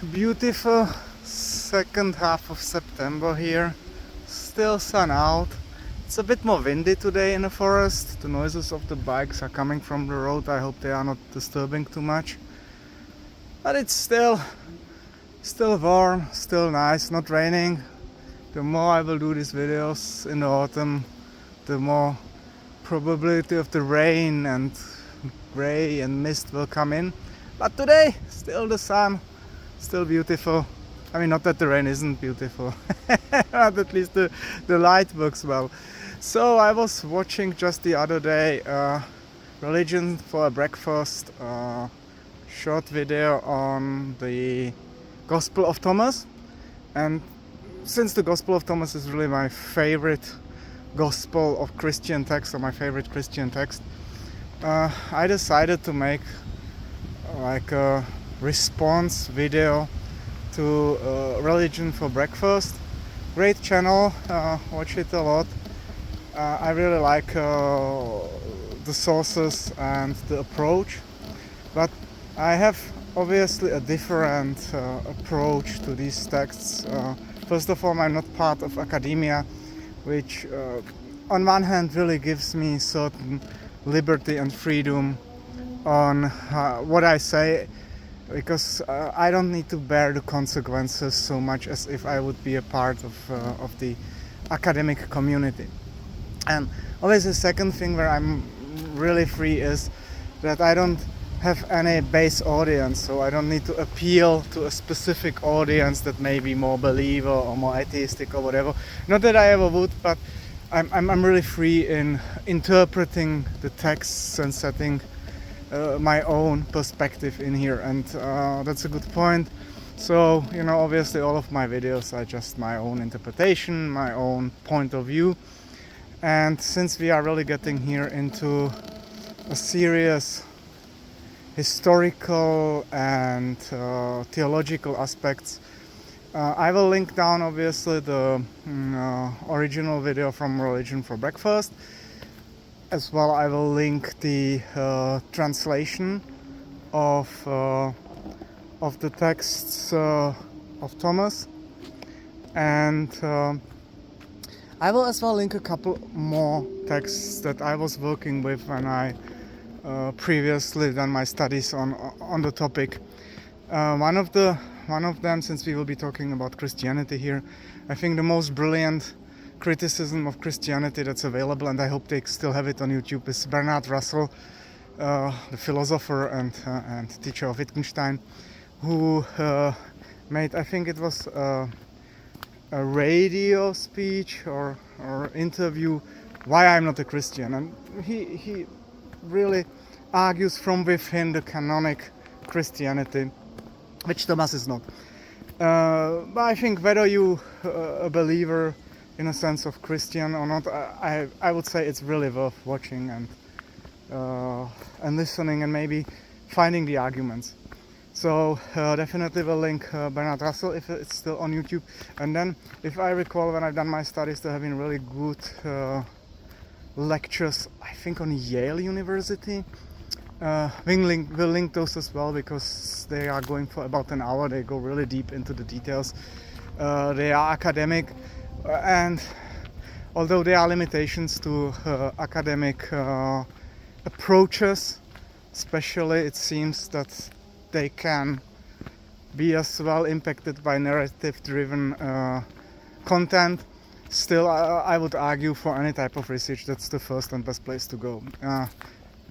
Beautiful second half of September here. Still sun out. It's a bit more windy today in the forest. The noises of the bikes are coming from the road. I hope they are not disturbing too much. But it's still warm, still nice, not raining. The more I will do these videos in the autumn, the more probability of the rain and gray and mist will come in. But today, still the sun, still beautiful. I mean, not that the rain isn't beautiful, but at least the light works well. So I was watching just the other day Religion for a Breakfast short video on the Gospel of Thomas. And since the Gospel of Thomas is really my favorite Gospel of Christian text, or my favorite Christian text, I decided to make like a response video to Religion for Breakfast. Great channel, watch it a lot. I really like the sources and the approach, but I have obviously a different approach to these texts. First of all, I'm not part of academia, which on one hand really gives me certain liberty and freedom on what I say, because I don't need to bear the consequences so much as if I would be a part of the academic community. And always the second thing where I'm really free is that I don't have any base audience, so I don't need to appeal to a specific audience that may be more believer or more atheistic or whatever. Not that I ever would, but I'm really free in interpreting the texts and setting my own perspective in here, and that's a good point. So, obviously all of my videos are just my own interpretation, my own point of view. And since we are really getting here into a serious historical and theological aspects, I will link down obviously the original video from Religion for Breakfast. As well, I will link the translation of the texts of Thomas, and I will as well link a couple more texts that I was working with when I previously done my studies on the topic. One of them, since we will be talking about Christianity here, I think the most brilliant criticism of Christianity that's available, and I hope they still have it on YouTube, is Bertrand Russell, the philosopher and teacher of Wittgenstein, who made, I think it was a radio speech or interview, why I'm not a Christian, and he really argues from within the canonic Christianity, which Thomas is not. But I think whether you a believer in a sense of Christian or not, I would say it's really worth watching and listening and maybe finding the arguments. So definitely will link Bertrand Russell if it's still on YouTube. And then, if I recall, when I've done my studies, there have been really good lectures, I think on Yale University. We'll link those as well, because they are going for about an hour. They go really deep into the details. They are academic, and although there are limitations to academic approaches, especially, it seems that they can be as well impacted by narrative-driven content. Still, I would argue for any type of research, that's the first and best place to go.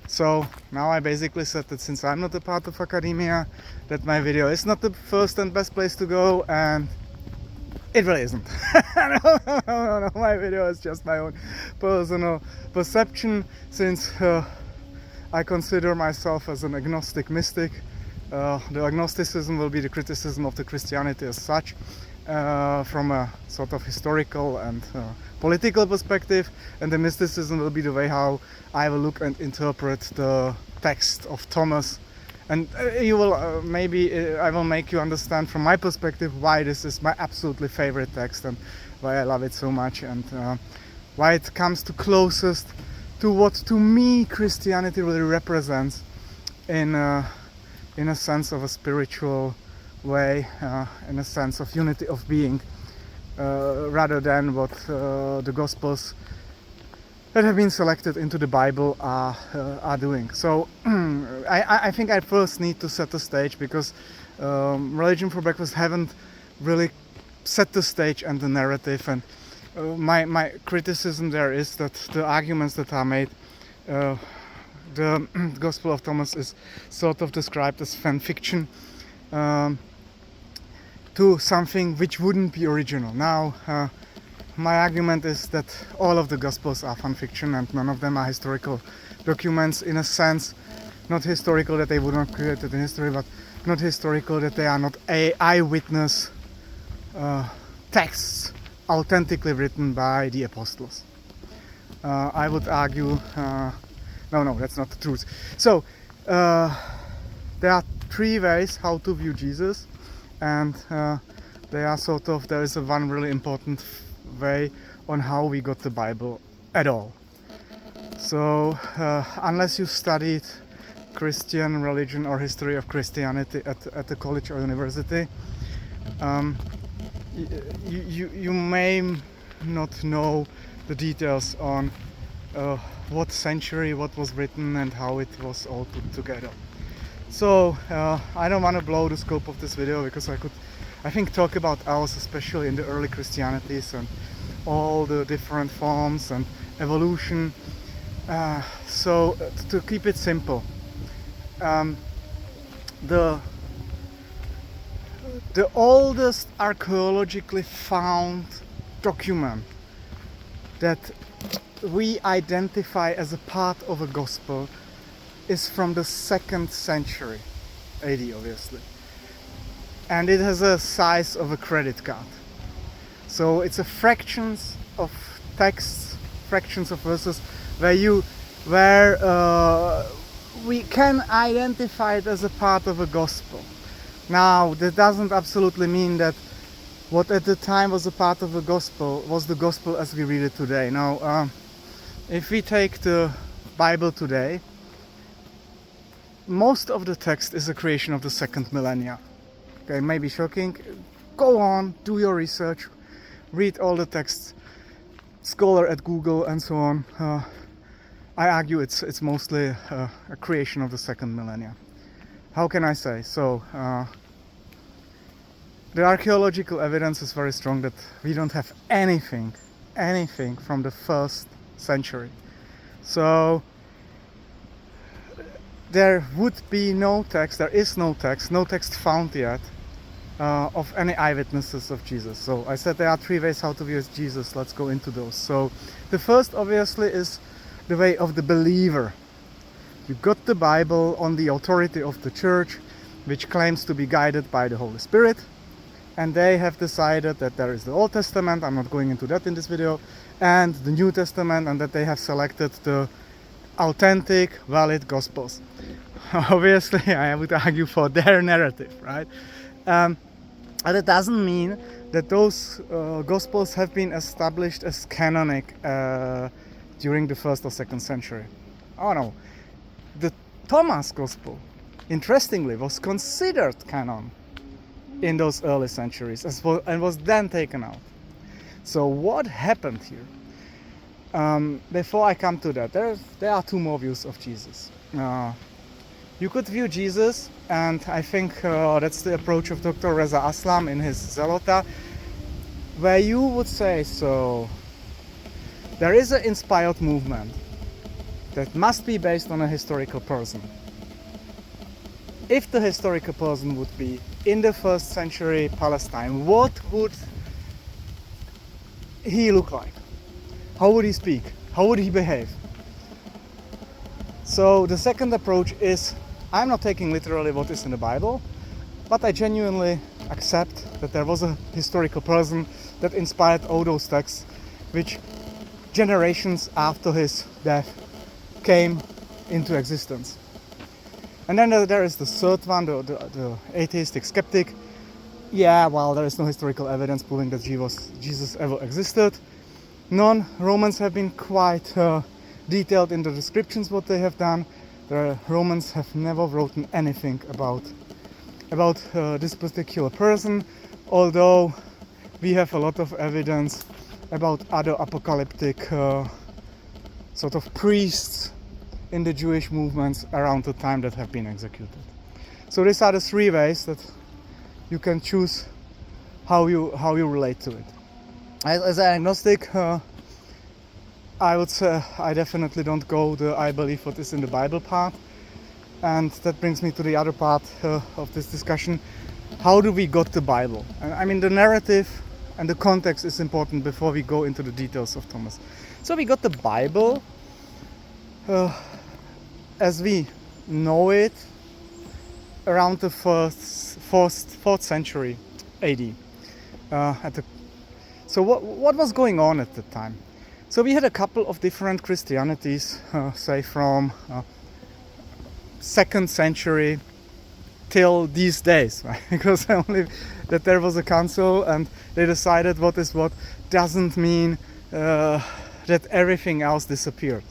So now I basically said that since I'm not a part of academia, that my video is not the first and best place to go, and it really isn't. No, my video is just my own personal perception, since I consider myself as an agnostic mystic. The agnosticism will be the criticism of the Christianity as such, from a sort of historical and political perspective, and the mysticism will be the way how I will look and interpret the text of Thomas. And you will maybe I will make you understand from my perspective why this is my absolutely favorite text and why I love it so much, and why it comes to closest to what to me Christianity really represents in a sense of a spiritual way, in a sense of unity of being, rather than what the Gospels that have been selected into the Bible are doing. So I think I first need to set the stage, because Religion for Breakfast haven't really set the stage and the narrative, and my criticism there is that the arguments that are made, the Gospel of Thomas is sort of described as fan fiction to something which wouldn't be original. Now, my argument is that all of the Gospels are fan fiction, and none of them are historical documents, in a sense, not historical that they would not created in history, but not historical that they are not eyewitness texts authentically written by the apostles. I would argue, no, that's not the truth. So, there are three ways how to view Jesus, and there is one really important way on how we got the Bible at all. So, unless you studied Christian religion or history of Christianity at the college or university, you may not know the details on what century what was written and how it was all put together. So I don't want to blow the scope of this video, because I think talk about ours, especially in the early Christianities and all the different forms and evolution. So to keep it simple, the oldest archaeologically found document that we identify as a part of a gospel is from the 2nd century AD, obviously, and it has a size of a credit card. So it's a fractions of texts, fractions of verses, where we can identify it as a part of a gospel. Now, that doesn't absolutely mean that what at the time was a part of the gospel was the gospel as we read it today. Now, if we take the Bible today, most of the text is a creation of the 2nd millennia. Okay, maybe shocking. Go on, do your research, read all the texts, scholar at Google and so on. I argue it's mostly a creation of the 2nd millennia. How can I say? So, the archaeological evidence is very strong that we don't have anything from the 1st century. So, there would be no text, there is no text found yet of any eyewitnesses of Jesus. So I said there are three ways how to view Jesus. Let's go into those. So the first, obviously, is the way of the believer. You got the Bible on the authority of the church, which claims to be guided by the Holy Spirit, and they have decided that there is the Old Testament, I'm not going into that in this video, and the New Testament, and that they have selected the authentic, valid Gospels. Obviously, I would argue for their narrative, right? But it doesn't mean that those Gospels have been established as canonic during the 1st or 2nd century. Oh no, the Thomas Gospel, interestingly, was considered canon in those early centuries and was then taken out. So what happened here? Before I come to that, there are two more views of Jesus. You could view Jesus, and I think that's the approach of Dr. Reza Aslam in his Zelota, where you would say, so there is an inspired movement that must be based on a historical person. If the historical person would be in the 1st century Palestine, what would he look like? How would he speak? How would he behave? So the second approach is, I'm not taking literally what is in the Bible, but I genuinely accept that there was a historical person that inspired all those texts, which generations after his death came into existence. And then there is the third one, the atheistic skeptic. Yeah, well, there is no historical evidence proving that Jesus ever existed. Non-Romans have been quite detailed in the descriptions what they have done. The Romans have never written anything about about this particular person, although we have a lot of evidence about other apocalyptic sort of priests in the Jewish movements around the time that have been executed. So these are the three ways that you can choose how you relate to it. As an agnostic, I would say I definitely don't go the I believe what is in the Bible part. And that brings me to the other part of this discussion. How do we got the Bible? And I mean, the narrative and the context is important before we go into the details of Thomas. So we got the Bible as we know it around the 4th century AD. So what was going on at the time? So we had a couple of different Christianities, say from 2nd century till these days, right? Because only that there was a council and they decided what is what doesn't mean that everything else disappeared.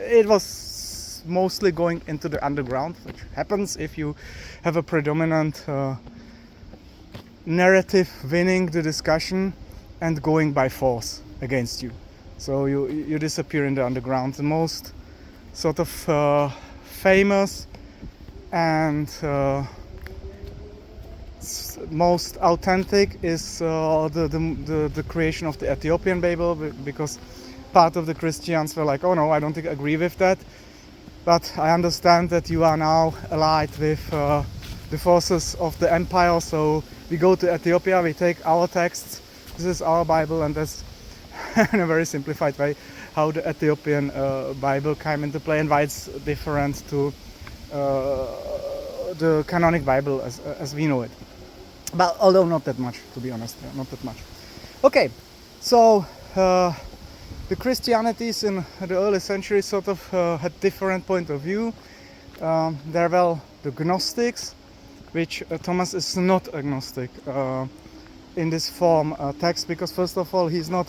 It was mostly going into the underground, which happens if you have a predominant narrative winning the discussion and going by force against you. So you disappear in the underground. The most sort of famous and most authentic is the creation of the Ethiopian Bible, because part of the Christians were like, oh no, I don't agree with that, but I understand that you are now allied with the forces of the empire, so we go to Ethiopia, we take our texts, this is our Bible, and that's in a very simplified way how the Ethiopian Bible came into play and why it's different to the Canonic Bible as we know it. But although not that much, to be honest, not that much. Okay, so the Christianities in the early centuries sort of had different point of view. There were the Gnostics, which Thomas is not agnostic in this form text, because first of all he's not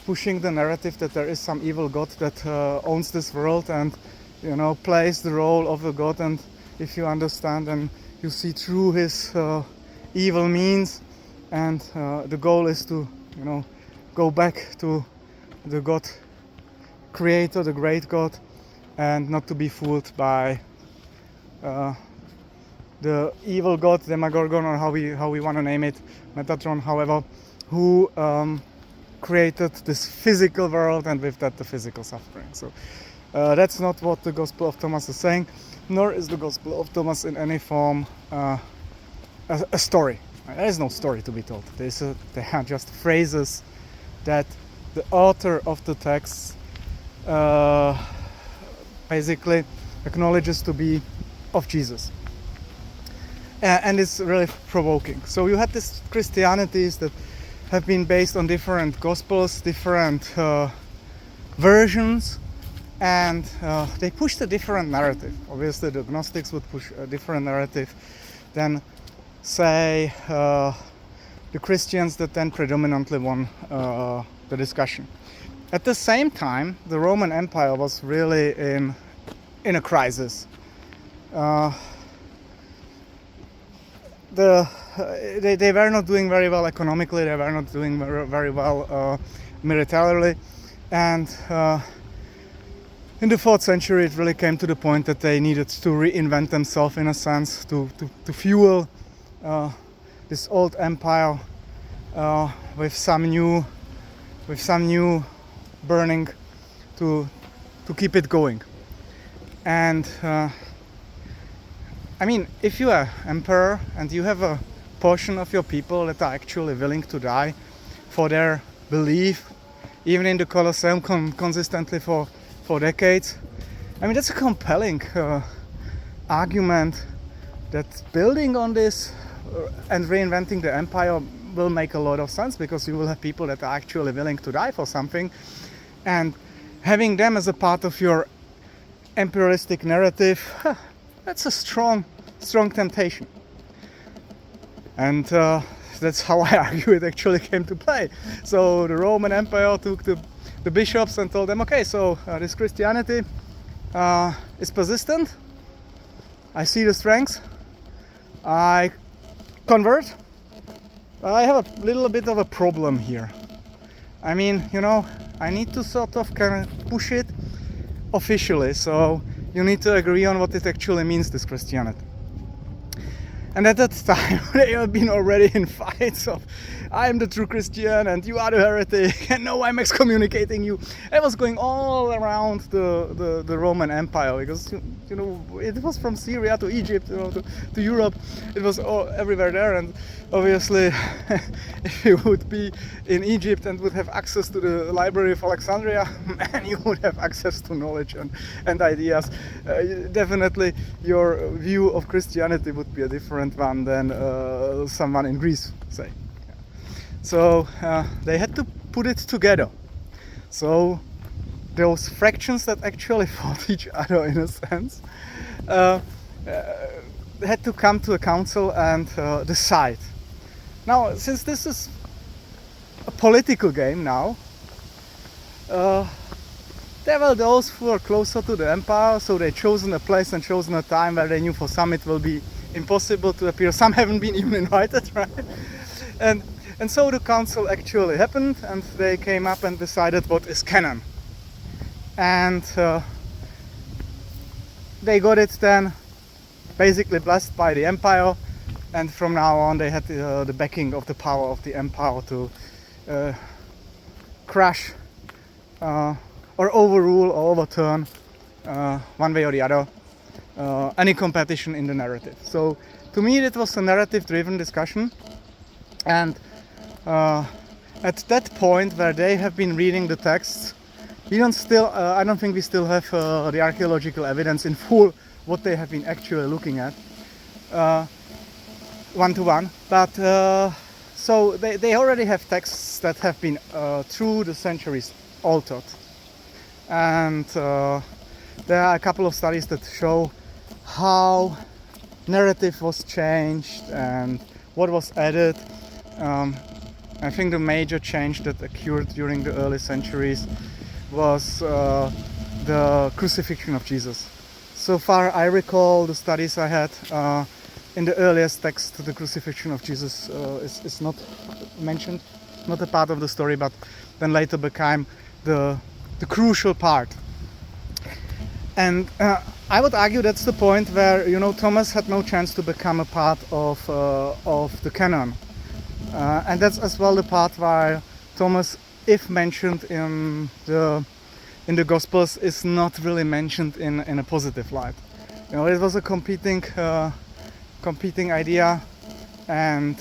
pushing the narrative that there is some evil god that owns this world and plays the role of a god, and if you understand and you see through his evil means, and the goal is to go back to the God creator, the great God, and not to be fooled by the evil god, Demogorgon, or how we want to name it, Metatron, however, who created this physical world, and with that the physical suffering. So that's not what the Gospel of Thomas is saying, nor is the Gospel of Thomas in any form a story. There is no story to be told. They are just phrases that the author of the text basically acknowledges to be of Jesus. And it's really provoking. So you had these Christianities that have been based on different Gospels, different versions, and they pushed a different narrative. Obviously the Gnostics would push a different narrative than, say, the Christians that then predominantly won the discussion. At the same time, the Roman Empire was really in a crisis. They were not doing very well economically, they were not doing very well militarily, and in the 4th century it really came to the point that they needed to reinvent themselves, in a sense, to fuel this old empire with some new burning to keep it going. And I mean, if you are emperor and you have a portion of your people that are actually willing to die for their belief, even in the Colosseum consistently for decades, I mean, that's a compelling argument that building on this and reinventing the empire will make a lot of sense, because you will have people that are actually willing to die for something, and having them as a part of your imperialistic narrative, that's a strong temptation. And that's how I argue it actually came to play. So the Roman Empire took the bishops and told them, okay, so this Christianity is persistent, I see the strengths, I convert. I have a little bit of a problem here. I mean, I need to sort of kind of push it officially, so you need to agree on what it actually means, this Christianity. And at that time, they have been already in fights of, I am the true Christian and you are the heretic, and no, I'm excommunicating you. It was going all around the Roman Empire, because it was from Syria to Egypt, to Europe. It was all everywhere there, and obviously, if you would be in Egypt and would have access to the Library of Alexandria, man, you would have access to knowledge and ideas. Definitely, your view of Christianity would be a different one than someone in Greece, say. So they had to put it together. So those fractions that actually fought each other, in a sense, had to come to a council and decide. Now, since this is a political game now, there were those who are closer to the empire, so they chosen a place and chosen a time where they knew for some it will be impossible to appear. Some haven't been even invited, right? And so the council actually happened, and they came up and decided what is canon. And they got it then basically blessed by the empire, and from now on they had the backing of the power of the empire to crush or overrule or overturn one way or the other any competition in the narrative. So to me it was a narrative driven discussion, and at that point where they have been reading the texts, we don't still I don't think we still have the archaeological evidence in full what they have been actually looking at one to one, but so they already have texts that have been through the centuries altered, and there are a couple of studies that show how narrative was changed and what was added. I think the major change that occurred during the early centuries was the crucifixion of Jesus. So far I recall the studies I had, in the earliest text the crucifixion of Jesus is not mentioned, not a part of the story, but then later became the crucial part. And I would argue that's the point where Thomas had no chance to become a part of the canon, and that's as well the part where Thomas, if mentioned in the Gospels, is not really mentioned in a positive light. It was a competing idea, and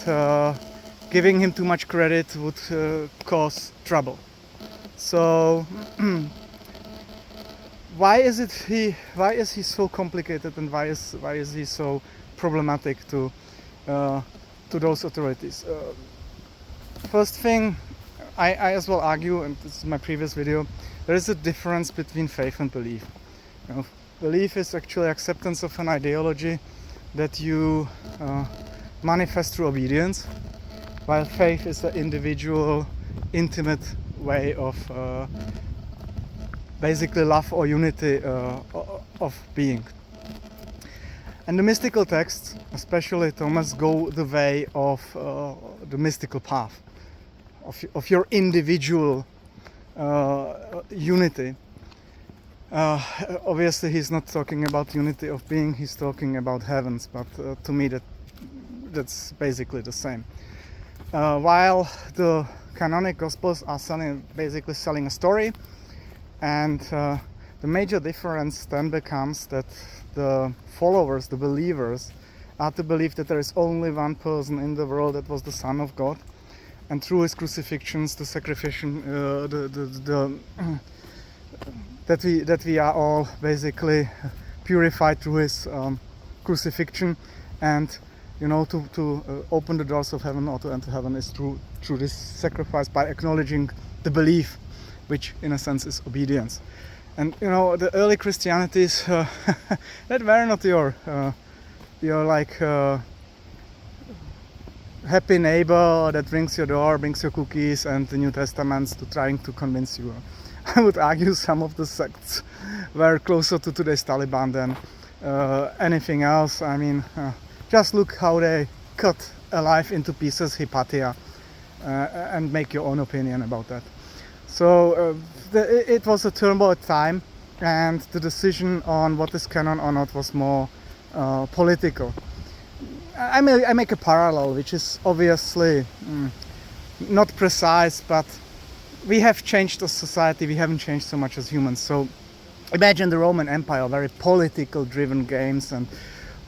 giving him too much credit would cause trouble. So why is he so complicated, and why is he so problematic to those authorities? First thing, I as well argue, and this is my previous video, there is a difference between faith and belief. Belief is actually acceptance of an ideology that you manifest through obedience, while faith is an individual, intimate way of basically love or unity of being. And the mystical texts, especially Thomas, go the way of the mystical path, of your individual unity. Obviously he's not talking about unity of being, he's talking about heavens, but to me that's basically the same. While the canonical Gospels are basically selling a story, and the major difference then becomes that the followers, the believers, are to believe that there is only one person in the world that was the Son of God, and through his crucifixions, the sacrifice, that we are all basically purified through his crucifixion, and to open the doors of heaven or to enter heaven is through this sacrifice, by acknowledging the belief, which in a sense is obedience. And the early Christianities that were not your like happy neighbor that rings your door, brings your cookies and the New Testaments to trying to convince you. I would argue some of the sects were closer to today's Taliban than anything else. I mean, Just look how they cut a life into pieces, Hypatia, and make your own opinion about that. So it was a turbulent time, and the decision on what is canon or not was more political. I make a parallel, which is obviously not precise, but we have changed as society, we haven't changed so much as humans. So imagine the Roman Empire, very political driven games and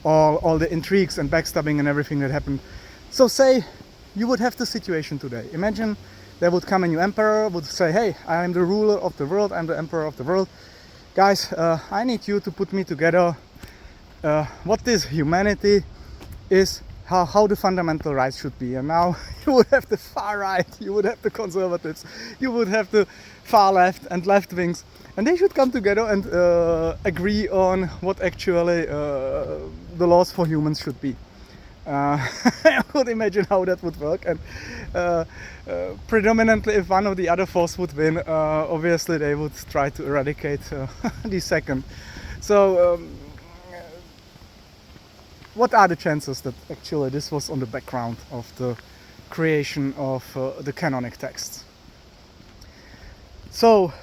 all the intrigues and backstabbing and everything that happened. So say you would have the situation today. Imagine there would come a new emperor, would say, hey, I am the ruler of the world, I'm the emperor of the world. Guys, I need you to put me together what this humanity is, how the fundamental rights should be. And now you would have the far right, you would have the conservatives, you would have the far left and left wings, and they should come together and agree on what actually the laws for humans should be. I could imagine how that would work, and predominantly if one or the other force would win, obviously they would try to eradicate the second. So what are the chances that actually this was on the background of the creation of the canonic texts? So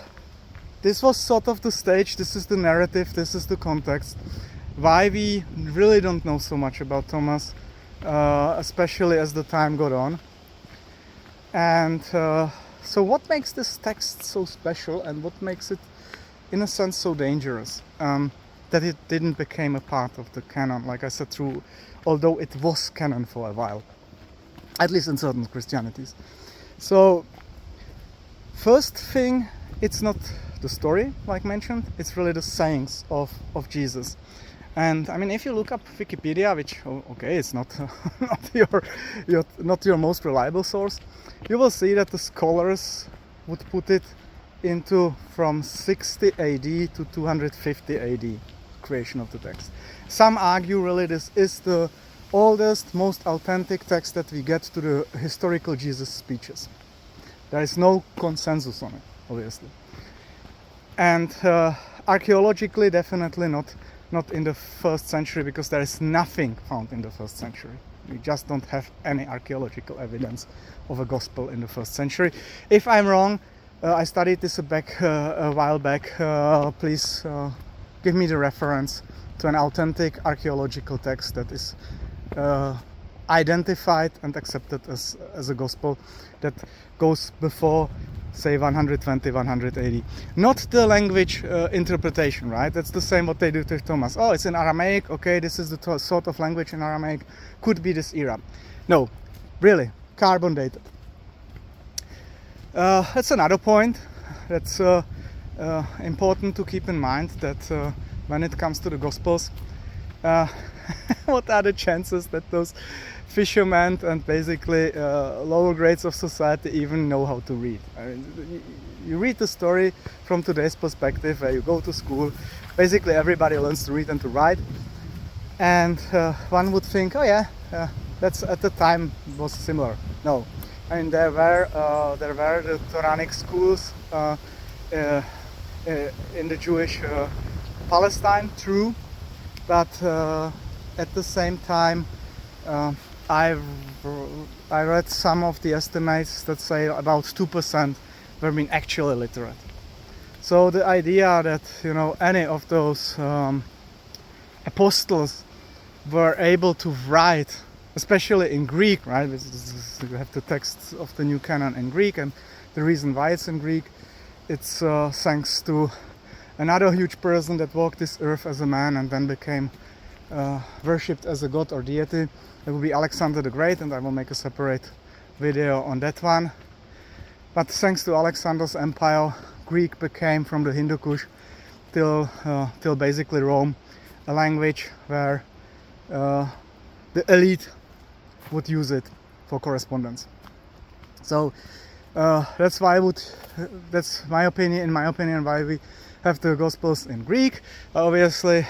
this was sort of the stage, this is the narrative, this is the context, why we really don't know so much about Thomas, especially as the time got on. And so what makes this text so special, and what makes it in a sense so dangerous? That it didn't become a part of the canon, like I said, although it was canon for a while, at least in certain Christianities. So first thing, it's not the story, like mentioned, it's really the sayings of Jesus. And I mean, if you look up Wikipedia, which, okay, it's not not your most reliable source, you will see that the scholars would put it into from 60 AD to 250 AD creation of the text. Some argue really this is the oldest, most authentic text that we get to the historical Jesus speeches. There is no consensus on it, obviously. And archaeologically, definitely not in the 1st century, because there is nothing found in the 1st century. We just don't have any archaeological evidence of a gospel in the 1st century. If I'm wrong, I studied this a while back, please give me the reference to an authentic archaeological text that is identified and accepted as a gospel that goes before, say, 120, 180. Not the language interpretation, right? That's the same what they do to Thomas. Oh, it's in Aramaic, okay, this is the sort of language in Aramaic, could be this era. No, really, carbon dated. That's another point that's important to keep in mind, that when it comes to the Gospels, what are the chances that those fishermen and basically lower grades of society even know how to read? I mean, you read the story from today's perspective, where you go to school, basically everybody learns to read and to write, and one would think, oh yeah, that's at the time was similar. No, I mean, there were the Quranic schools in the Jewish Palestine, true, but at the same time, I read some of the estimates that say about 2% were being actually literate. So the idea that, you know, any of those apostles were able to write, especially in Greek, right? You have the text of the New Canon in Greek, and the reason why it's in Greek, it's thanks to another huge person that walked this earth as a man and then became worshipped as a god or deity. It will be Alexander the Great, and I will make a separate video on that one. But thanks to Alexander's empire, Greek became, from the Hindu Kush till basically Rome, a language where the elite would use it for correspondence. So that's my opinion, in my opinion, why we have the Gospels in Greek. Obviously,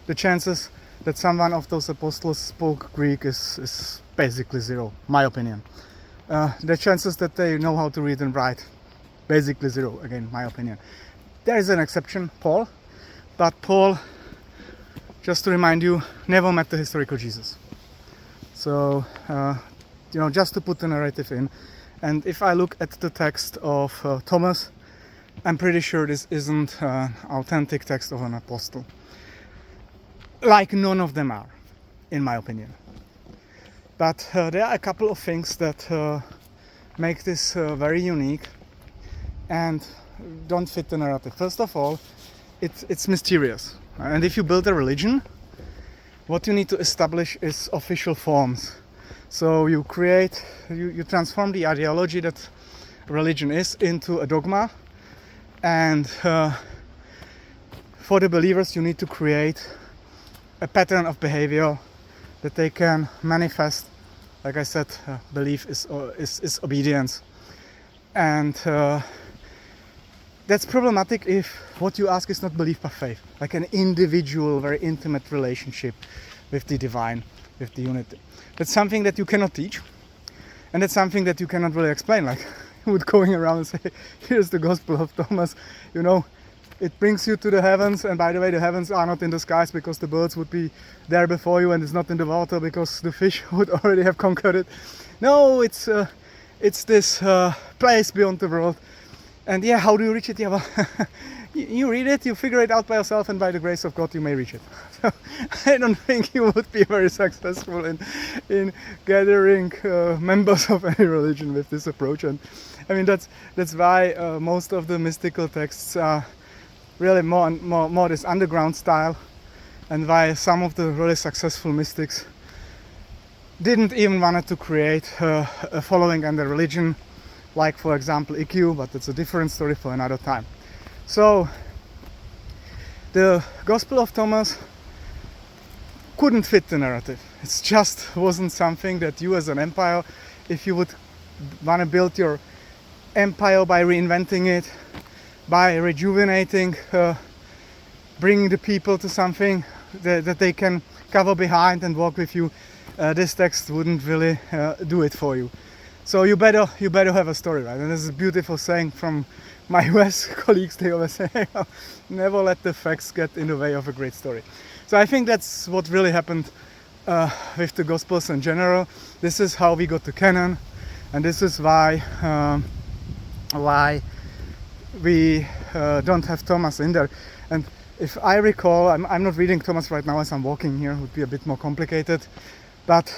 the chances that someone of those apostles spoke Greek is basically zero, my opinion. The chances that they know how to read and write, basically zero, again, my opinion. There is an exception, Paul, but Paul, just to remind you, never met the historical Jesus. So just to put the narrative in. And if I look at the text of Thomas, I'm pretty sure this isn't an authentic text of an apostle. Like none of them are, in my opinion. But there are a couple of things that make this very unique and don't fit the narrative. First of all, it's mysterious. And if you build a religion, what you need to establish is official forms. So you transform the ideology that religion is into a dogma, and for the believers you need to create a pattern of behavior that they can manifest. Like I said, belief is obedience, and that's problematic if what you ask is not belief but faith, like an individual, very intimate relationship with the divine, with the unity. That's something that you cannot teach, and that's something that you cannot really explain. Like with going around and say, here's the Gospel of Thomas, it brings you to the heavens, and by the way, the heavens are not in the skies because the birds would be there before you, and it's not in the water because the fish would already have conquered it. No, it's this place beyond the world. And yeah, how do you reach it? Yeah, well, you read it, you figure it out by yourself, and by the grace of God you may reach it. So I don't think you would be very successful in gathering members of any religion with this approach. And I mean that's why most of the mystical texts are really more this underground style, and why some of the really successful mystics didn't even want to create a following and a religion, like for example IQ, but it's a different story for another time. So the Gospel of Thomas couldn't fit the narrative. It just wasn't something that you as an empire, if you would want to build your empire by reinventing it, by rejuvenating, bringing the people to something that they can cover behind and walk with you, this text wouldn't really do it for you. So you better have a story, right? And this is a beautiful saying from my US colleagues. They always say, never let the facts get in the way of a great story. So I think that's what really happened with the Gospels in general. This is how we got the canon, and this is why we don't have Thomas in there. And if I recall, I'm not reading Thomas right now as I'm walking here, it would be a bit more complicated. But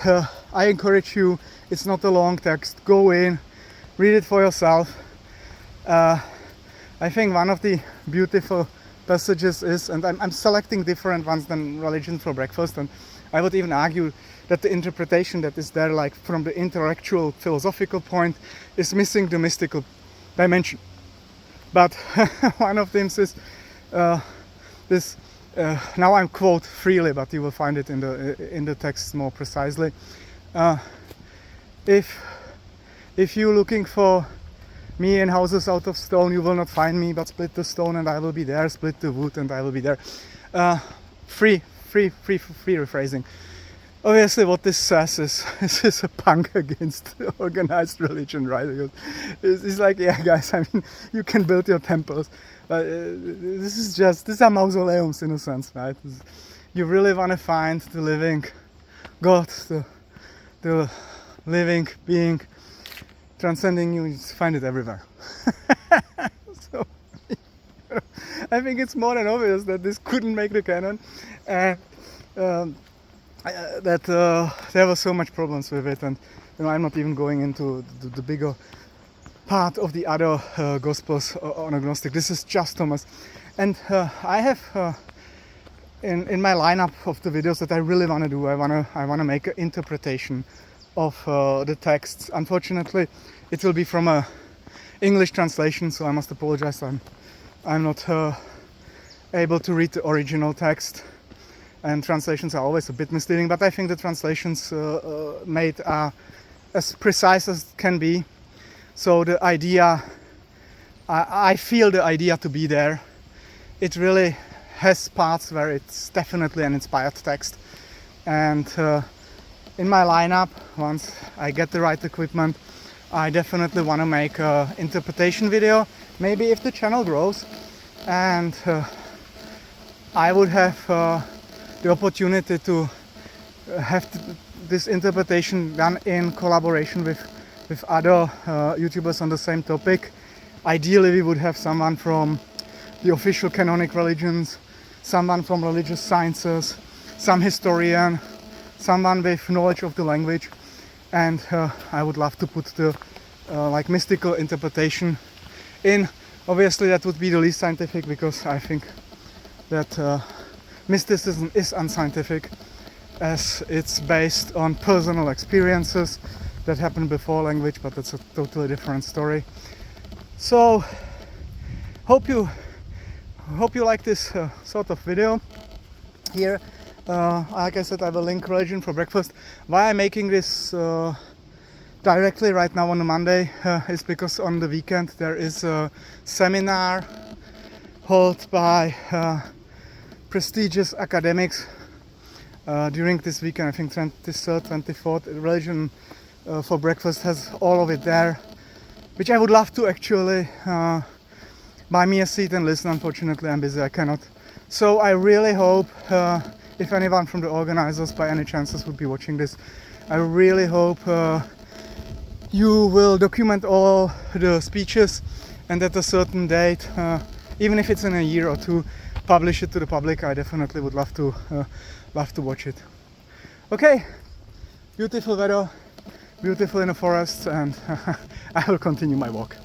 I encourage you, it's not a long text, go in, read it for yourself. I think one of the beautiful passages is, and I'm selecting different ones than Religion for Breakfast, and I would even argue that the interpretation that is there, like from the intellectual philosophical point, is missing the mystical dimension. But one of them is this. Now I'm quote freely, but you will find it in the text more precisely. If you're looking for me in houses out of stone, you will not find me, but split the stone and I will be there. Split the wood and I will be there. Free rephrasing. Obviously, what this says is this is a punk against organized religion, right? Because it's like, yeah, guys, I mean, you can build your temples, but these are mausoleums in a sense, right? You really want to find the living God, the living being transcending you. You find it everywhere. So I think it's more than obvious that this couldn't make the canon, and that there were so much problems with it, and I'm not even going into the bigger part of the other Gospels on agnostic. This is just Thomas, and I have in my lineup of the videos that I really want to do. I want to make an interpretation of the texts. Unfortunately, it will be from a English translation, so I must apologize. I'm not able to read the original text. And translations are always a bit misleading, but I think the translations made are as precise as can be. So the idea, I feel the idea to be there. It really has parts where it's definitely an inspired text. And in my lineup, once I get the right equipment, I definitely want to make an interpretation video. Maybe if the channel grows, and I would have the opportunity to have this interpretation done in collaboration with other YouTubers on the same topic. Ideally, we would have someone from the official canonic religions, someone from religious sciences, some historian, someone with knowledge of the language, and I would love to put the like mystical interpretation in. Obviously, that would be the least scientific, because I think that mysticism is unscientific, as it's based on personal experiences that happened before language, but that's a totally different story. So hope you like this sort of video here. Like I said, I will link Religion for Breakfast. Why I'm making this directly right now on a Monday is because on the weekend there is a seminar held by prestigious academics during this weekend. I think 23rd, 24th. Religion for Breakfast has all of it there, which I would love to actually buy me a seat and listen. Unfortunately, I'm busy, I cannot. So I really hope, if anyone from the organizers by any chances would be watching this, I really hope you will document all the speeches, and at a certain date, even if it's in a year or two, publish it to the public. I definitely would love to watch it. Okay, beautiful weather, beautiful in the forest, and I will continue my walk.